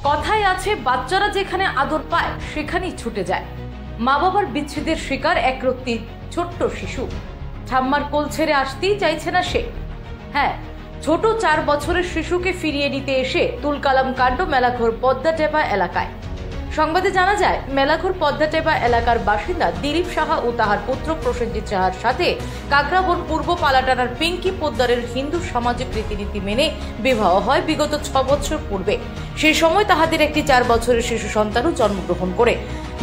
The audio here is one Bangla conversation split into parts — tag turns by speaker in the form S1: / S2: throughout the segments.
S1: কথায় আছে বাচ্চারা যেখানে আদর পায় সেখানেই ছুটে যায়। মা বাবার বিচ্ছেদের শিকার একরত্তি ছোট্ট শিশু, ঠাম্মার কোল ছেড়ে আসতেই চাইছে না সে। হ্যাঁ, ছোট 4 বছরের শিশুকে ফিরিয়ে নিতে এসে তুলকালাম কাণ্ড মেলাঘর পদ্মাটেপা এলাকায়। সংবাদে জানা যায়, মেলাঘর পদ্মাটেপা এলাকার বাসিন্দা দিলীপ সাহা ও তাহার পুত্র প্রসেনজিৎ সাহার সাথে কাকরাবন পূর্ব পালাটানার পিঙ্কি পোদ্দারের হিন্দু সামাজিক রীতিনীতি মেনে বিবাহ হয় বিগত 6 বছর পূর্বে। সেই সময় তাহাদের একটি 4 বছরের শিশু সন্তানও জন্মগ্রহণ করে।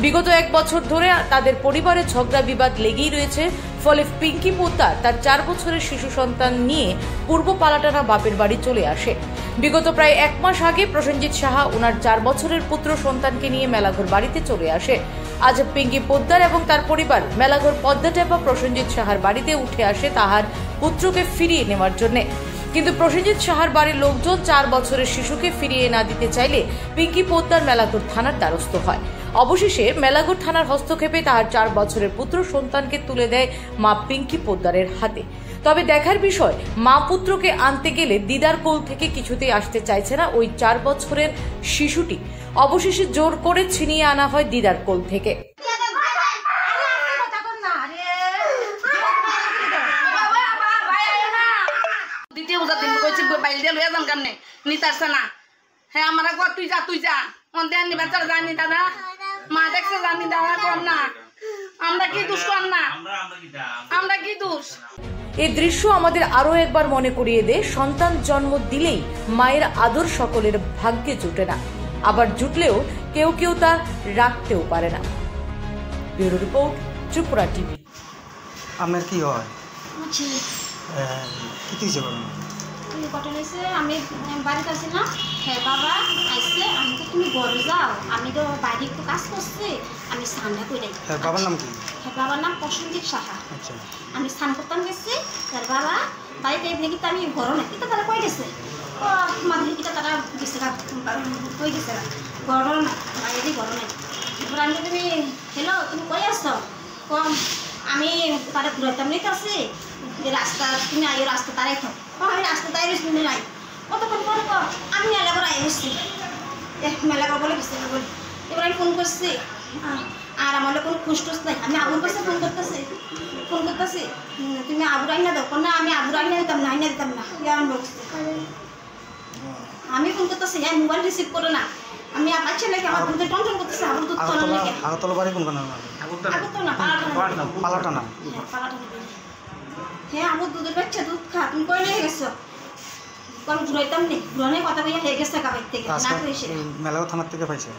S1: বিগত 1 বছর ধরে তাদের পরিবারে ঝগড়া বিবাদ লেগেই রয়েছে। ফলে পিঙ্কি পোদ্দার তার 4 বছরের শিশু সন্তান নিয়ে পূর্ব পালাটানা বাপের বাড়ি চলে আসে। বিগত প্রায় 1 মাস আগে প্রসেনজিৎ সাহা ওনার 4 বছরের পুত্র সন্তানকে নিয়ে মেলাঘর বাড়িতে চলে আসে। আজ পিঙ্কি পোদ্দার এবং তার পরিবার মেলাঘর পদ্মাটেপা প্রসেনজিৎ সাহার বাড়িতে উঠে আসে তাহার পুত্রকে ফিরিয়ে নেওয়ার জন্য। কিন্তু প্রসেনজিৎ সাহার বাড়ির লোকজন 4 বছরের শিশুকে ফিরিয়ে না দিতে চাইলে পিঙ্কি পোদ্দার মেলাঘর থানার দ্বারস্থ হয়। অবশেষে মেলাঘর থানার হস্তক্ষেপে তাহার 4 বছরের পুত্র সন্তানকে তুলে দেয় মা পিঙ্কি পোদ্দারের হাতে। তবে দেখার বিষয়, মা পুত্রকে আনতে গেলে দিদার কোল থেকে কিছুতেই আসতে চাইছে না ওই 4 বছরের শিশুটি। অবশেষে জোর করে ছিনিয়ে আনা হয় দিদার কোল থেকে।
S2: হ্যাঁ আমার তুই যা জানি দাদা মা দেখছে জানি দাদা কর না, আমরা কি দোষ কর না, আমরা কি দোষ।
S1: এই দৃশ্য আমাদের আরো একবার মনে করিয়ে দেয়, সন্তান জন্ম দিলেই মায়ের আদর সকলের ভাগ্যে জুটে না, আবার জুটলেও কেউ কেউ তা রাখতেও পারে না। Bureau report, Tripura TV.
S3: আমার কি হয়
S4: আমি বাড়িতে আছি না, হ্যাঁ বাবা আইসে, আমি তো তুমি ঘরে যাও, আমি তো বাইরে একটু কাজ করছি, আমি স্নানটা করে।
S3: বাবার নাম কি?
S4: হ্যাঁ বাবার নাম প্রসেনজিৎ সাহা।
S3: আচ্ছা, আমি
S4: স্নান করতাম গেছি, তার বাবা বাড়িতে দেখি আমি ঘর নাই, কিন্তু তারা কই গেছে মাঝে কিটা তারা গেছে কই গেছে ঘর না, বাইরে ঘর নাই। এবার আমি তুমি হ্যালো তুমি কই আসছো, কম আমি তারা ঘুরাইতাম নিতে আসি যে রাস্তা তুমি আইও, রাস্তা তারাই থাক, আমি রাস্তা তাই শুনে নাই। কতক্ষণ পরে আমি মেলাঘর আই বসছি, মেলাঘর বলে গেছে বলে। এবার আমি ফোন করছি আর আমার কোনো খুশ টুস নাই, আমি আবুর কাছে ফোন করতেছি তুমি আবুর আইনা দাও না, আমি আবুর আইনা দিতাম না, আমি ফোন করতেছি, মোবাইল রিসিভ করে না, আমি আপনার ছেলেকে আমার দুধে টনটন করতেছে, আবুর দুধ
S3: আগরতলা বাড়ি কোনখানে?
S4: আগরতলা
S3: পালাটানা।
S4: হ্যাঁ আমার দুধের বাচ্চা দুধ খা, তুমি কই নিয়ে গেছো? কারণ ঘুরাইতাম নেই, ঘুরানোর কথা বইয়া হয়ে গেছে কাবাই থেকে না, মেলাঘর
S3: থানার থেকে পাইছে।